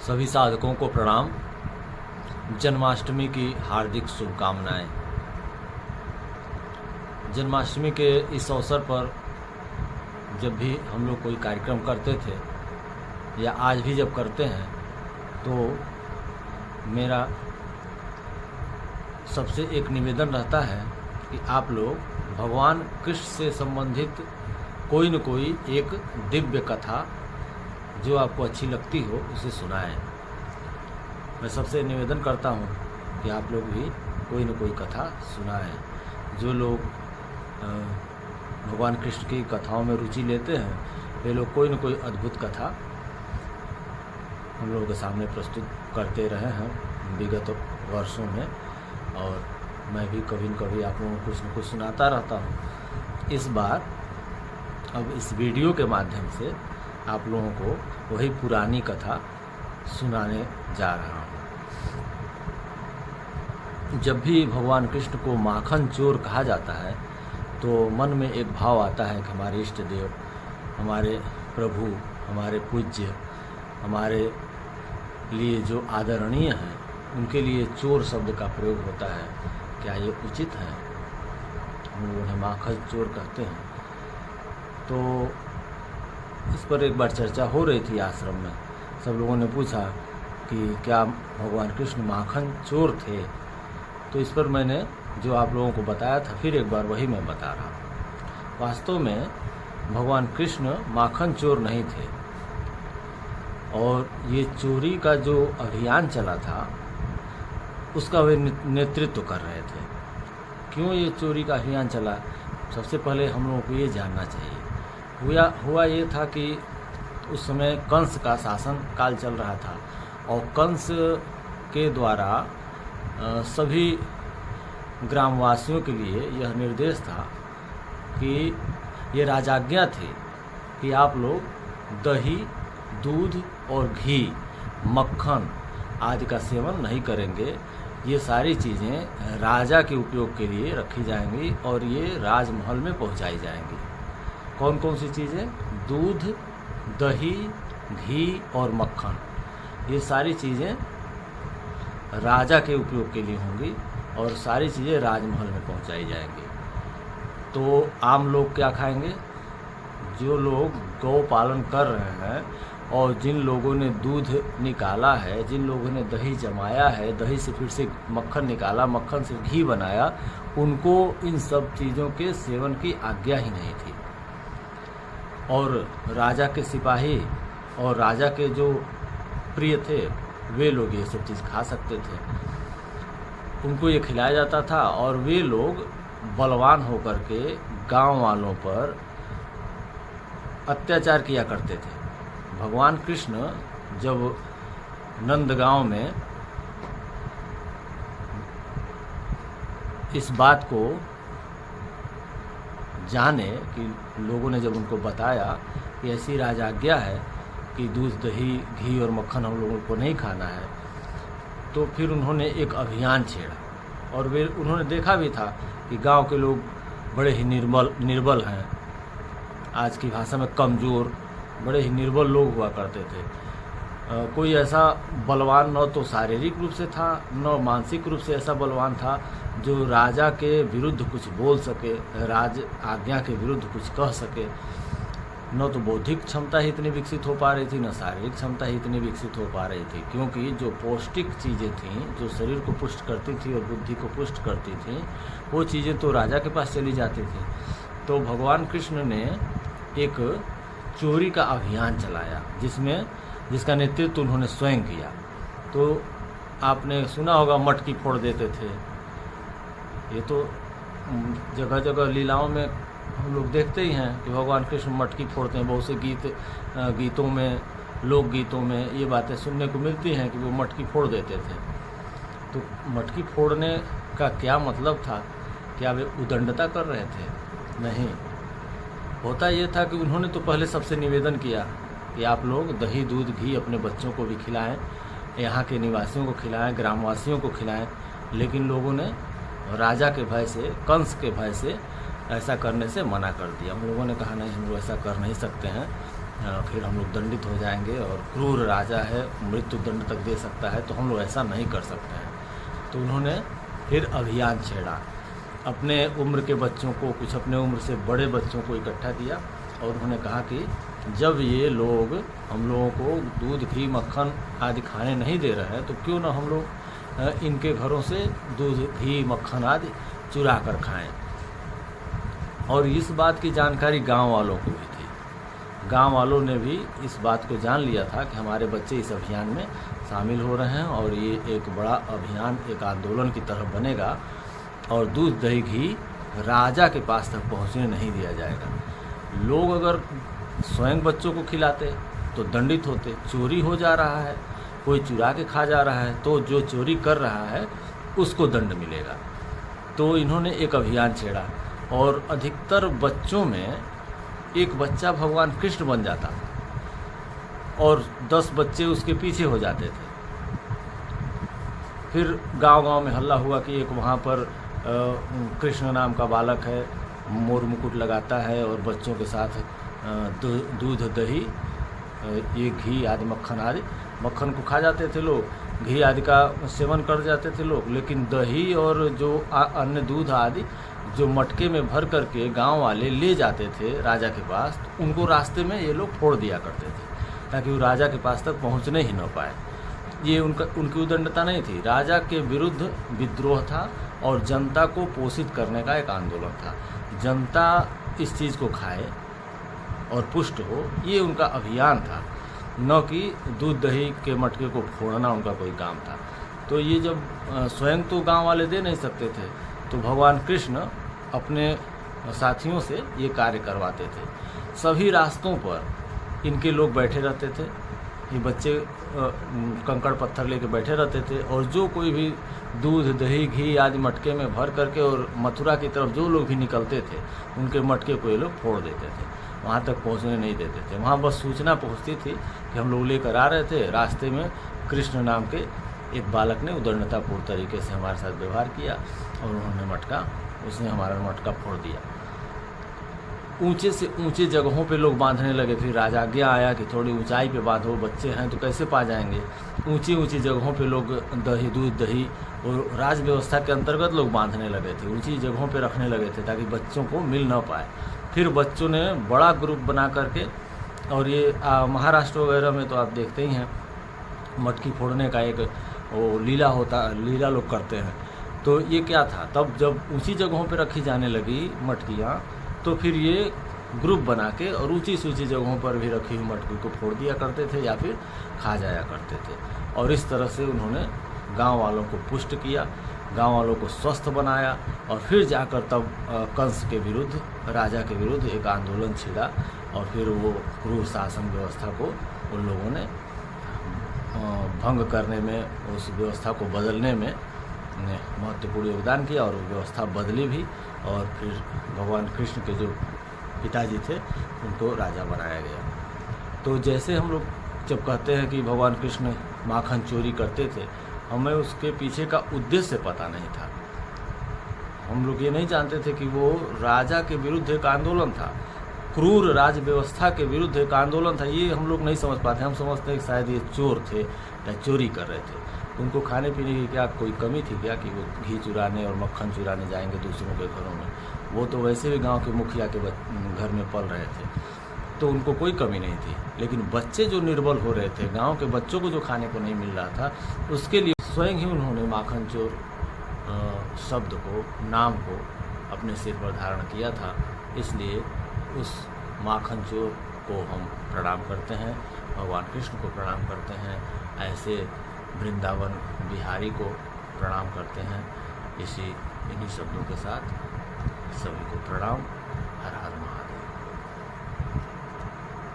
सभी साधकों को प्रणाम। जन्माष्टमी की हार्दिक शुभकामनाएं। जन्माष्टमी के इस अवसर पर जब भी हम लोग कोई कार्यक्रम करते थे या आज भी जब करते हैं तो मेरा सबसे एक निवेदन रहता है कि आप लोग भगवान कृष्ण से संबंधित कोई न कोई एक दिव्य कथा जो आपको अच्छी लगती हो उसे सुनाएं। मैं सबसे निवेदन करता हूँ कि आप लोग भी कोई न कोई कथा सुनाएं। जो लोग भगवान कृष्ण की कथाओं में रुचि लेते हैं वे लोग कोई न कोई अद्भुत कथा हम लोगों के सामने प्रस्तुत करते रहे हैं विगत वर्षों में, और मैं भी कभी न कभी आप लोगों को कुछ न कुछ सुनाता रहता हूँ। इस बार अब इस वीडियो के माध्यम से आप लोगों को वही पुरानी कथा सुनाने जा रहा हूँ। जब भी भगवान कृष्ण को माखन चोर कहा जाता है तो मन में एक भाव आता है कि हमारे इष्ट देव, हमारे प्रभु, हमारे पूज्य, हमारे लिए जो आदरणीय हैं उनके लिए चोर शब्द का प्रयोग होता है। क्या ये उचित है? हम लोग उन्हें माखन चोर कहते हैं। तो इस पर एक बार चर्चा हो रही थी आश्रम में। सब लोगों ने पूछा कि क्या भगवान कृष्ण माखन चोर थे? तो इस पर मैंने जो आप लोगों को बताया था फिर एक बार वही मैं बता रहा हूँ। वास्तव में भगवान कृष्ण माखन चोर नहीं थे, और ये चोरी का जो अभियान चला था उसका वे नेतृत्व कर रहे थे। क्यों ये चोरी का अभियान चला? सबसे पहले हम लोगों को ये जानना चाहिए। हुआ ये था कि उस समय कंस का शासन काल चल रहा था, और कंस के द्वारा सभी ग्रामवासियों के लिए यह निर्देश था कि ये राजाज्ञा थी कि आप लोग दही, दूध और घी, मक्खन आदि का सेवन नहीं करेंगे। ये सारी चीज़ें राजा के उपयोग के लिए रखी जाएंगी और ये राजमहल में पहुंचाई जाएंगी। कौन कौन सी चीज़ें? दूध, दही, घी और मक्खन। ये सारी चीज़ें राजा के उपयोग के लिए होंगी और सारी चीज़ें राजमहल में पहुंचाई जाएंगी। तो आम लोग क्या खाएंगे? जो लोग गौ पालन कर रहे हैं और जिन लोगों ने दूध निकाला है, जिन लोगों ने दही जमाया है, दही से फिर से मक्खन निकाला, मक्खन से घी बनाया, उनको इन सब चीज़ों के सेवन की आज्ञा ही नहीं थी। और राजा के सिपाही और राजा के जो प्रिय थे वे लोग ये सब चीज़ खा सकते थे। उनको ये खिलाया जाता था और वे लोग बलवान होकर के गांव वालों पर अत्याचार किया करते थे। भगवान कृष्ण जब नंदगांव में इस बात को जाने कि लोगों ने जब उनको बताया कि ऐसी राजाज्ञा है कि दूध, दही, घी और मक्खन हम लोगों को नहीं खाना है, तो फिर उन्होंने एक अभियान छेड़ा। और वे उन्होंने देखा भी था कि गांव के लोग बड़े ही निर्बल हैं, आज की भाषा में कमज़ोर, बड़े ही निर्बल लोग हुआ करते थे। कोई ऐसा बलवान न तो शारीरिक रूप से था न मानसिक रूप से ऐसा बलवान था जो राजा के विरुद्ध कुछ बोल सके, राज आज्ञा के विरुद्ध कुछ कह सके। न तो बौद्धिक क्षमता ही इतनी विकसित हो पा रही थी, न शारीरिक क्षमता ही इतनी विकसित हो पा रही थी, क्योंकि जो पौष्टिक चीज़ें थीं जो शरीर को पुष्ट करती थी और बुद्धि को पुष्ट करती थी वो चीज़ें तो राजा के पास चली जाती थी। तो भगवान कृष्ण ने एक चोरी का अभियान चलाया जिसका नेतृत्व उन्होंने स्वयं किया। तो आपने सुना होगा मटकी फोड़ देते थे। ये तो जगह जगह लीलाओं में हम लोग देखते ही हैं कि भगवान कृष्ण मटकी फोड़ते हैं। बहुत से गीतों में, लोकगीतों में ये बातें सुनने को मिलती हैं कि वो मटकी फोड़ देते थे। तो मटकी फोड़ने का क्या मतलब था? क्या वे उदंडता कर रहे थे? नहीं। होता ये था कि उन्होंने तो पहले सबसे निवेदन किया कि आप लोग दही, दूध, घी अपने बच्चों को भी खिलाएं, यहाँ के निवासियों को खिलाएं, ग्रामवासियों को खिलाएं। लेकिन लोगों ने राजा के भय से, कंस के भय से ऐसा करने से मना कर दिया। हम लोगों ने कहा नहीं, हम लोग ऐसा कर नहीं सकते हैं, फिर हम लोग दंडित हो जाएंगे और क्रूर राजा है, मृत्यु दंड तक दे सकता है, तो हम लोग ऐसा नहीं कर सकते हैं। तो उन्होंने फिर अभियान छेड़ा, अपने उम्र के बच्चों को, कुछ अपने उम्र से बड़े बच्चों को इकट्ठा किया और उन्होंने कहा कि जब ये लोग हम लोगों को दूध घी मक्खन आदि खाने नहीं दे रहे हैं तो क्यों ना हम लोग इनके घरों से दूध घी मक्खन आदि चुरा कर खाएं। और इस बात की जानकारी गांव वालों को भी थी। गांव वालों ने भी इस बात को जान लिया था कि हमारे बच्चे इस अभियान में शामिल हो रहे हैं और ये एक बड़ा अभियान, एक आंदोलन की तरह बनेगा और दूध दही घी राजा के पास तक पहुंचने नहीं दिया जाएगा। लोग अगर स्वयं बच्चों को खिलाते तो दंडित होते। चोरी हो जा रहा है, कोई चुरा के खा जा रहा है, तो जो चोरी कर रहा है उसको दंड मिलेगा। तो इन्होंने एक अभियान छेड़ा और अधिकतर बच्चों में एक बच्चा भगवान कृष्ण बन जाता और 10 बच्चे उसके पीछे हो जाते थे। फिर गांव-गांव में हल्ला हुआ कि एक वहाँ पर कृष्ण नाम का बालक है, मोर मुकुट लगाता है और बच्चों के साथ दूध दही ये घी आदि मक्खन को खा जाते थे लोग, घी आदि का सेवन कर जाते थे लोग, लेकिन दही और जो अन्य दूध आदि जो मटके में भर करके गांव वाले ले जाते थे राजा के पास, तो उनको रास्ते में ये लोग फोड़ दिया करते थे ताकि वो राजा के पास तक पहुंचने ही न पाए। ये उनकी उदंडता नहीं थी, राजा के विरुद्ध विद्रोह था और जनता को पोषित करने का एक आंदोलन था। जनता इस चीज़ को खाए और पुष्ट हो, ये उनका अभियान था, न कि दूध दही के मटके को फोड़ना उनका कोई काम था। तो ये जब स्वयं तो गांव वाले दे नहीं सकते थे, तो भगवान कृष्ण अपने साथियों से ये कार्य करवाते थे। सभी रास्तों पर इनके लोग बैठे रहते थे, ये बच्चे कंकड़ पत्थर लेके बैठे रहते थे और जो कोई भी दूध दही घी आदि मटके में भर करके और मथुरा की तरफ जो लोग भी निकलते थे उनके मटके को ये लोग फोड़ देते थे, वहाँ तक पहुँचने नहीं देते थे। वहाँ बस सूचना पहुँचती थी कि हम लोग लेकर आ रहे थे, रास्ते में कृष्ण नाम के एक बालक ने उदंडतापूर्ण तरीके से हमारे साथ व्यवहार किया और उसने हमारा मटका फोड़ दिया। ऊंचे से ऊंचे जगहों पे लोग बांधने लगे। फिर राजा आज्ञा आया कि थोड़ी ऊंचाई पे बांधो, बच्चे हैं तो कैसे पा जाएंगे। ऊंची ऊंची जगहों पे लोग दूध दही और राज व्यवस्था के अंतर्गत लोग बांधने लगे थे, ऊंची जगहों पे रखने लगे थे ताकि बच्चों को मिल ना पाए। फिर बच्चों ने बड़ा ग्रुप बना करके, और ये महाराष्ट्र वगैरह में तो आप देखते ही हैं मटकी फोड़ने का एक वो लीला लोग करते हैं। तो ये क्या था, तब जब ऊंची जगहों पे रखी जाने लगी मटकियाँ तो फिर ये ग्रुप बना के और ऊंची सूची जगहों पर भी रखी हुई मटकी को फोड़ दिया करते थे या फिर खा जाया करते थे। और इस तरह से उन्होंने गांव वालों को पुष्ट किया, गांव वालों को स्वस्थ बनाया और फिर जाकर तब कंस के विरुद्ध, राजा के विरुद्ध एक आंदोलन छिड़ा और फिर वो क्रूर शासन व्यवस्था को उन लोगों ने भंग करने में, उस व्यवस्था को बदलने में महत्वपूर्ण योगदान किया और वो व्यवस्था बदली भी। और फिर भगवान कृष्ण के जो पिताजी थे उनको राजा बनाया गया। तो जैसे हम लोग जब कहते हैं कि भगवान कृष्ण माखन चोरी करते थे, हमें उसके पीछे का उद्देश्य पता नहीं था। हम लोग ये नहीं जानते थे कि वो राजा के विरुद्ध एक आंदोलन था, क्रूर राज व्यवस्था के विरुद्ध एक आंदोलन था। ये हम लोग नहीं समझ पाते। हम समझते हैं कि शायद ये चोर थे या चोरी कर रहे थे। उनको खाने पीने की क्या कोई कमी थी क्या कि वो घी चुराने और मक्खन चुराने जाएंगे दूसरों के घरों में। वो तो वैसे भी गांव के मुखिया के घर में पल रहे थे, तो उनको कोई कमी नहीं थी। लेकिन बच्चे जो निर्बल हो रहे थे, गांव के बच्चों को जो खाने को नहीं मिल रहा था, उसके लिए स्वयं ही उन्होंने माखन चोर शब्द को, नाम को अपने सिर पर धारण किया था। इसलिए उस माखन चोर को हम प्रणाम करते हैं, भगवान कृष्ण को प्रणाम करते हैं, ऐसे वृंदावन बिहारी को प्रणाम करते हैं। इन्हीं शब्दों के साथ सभी को प्रणाम।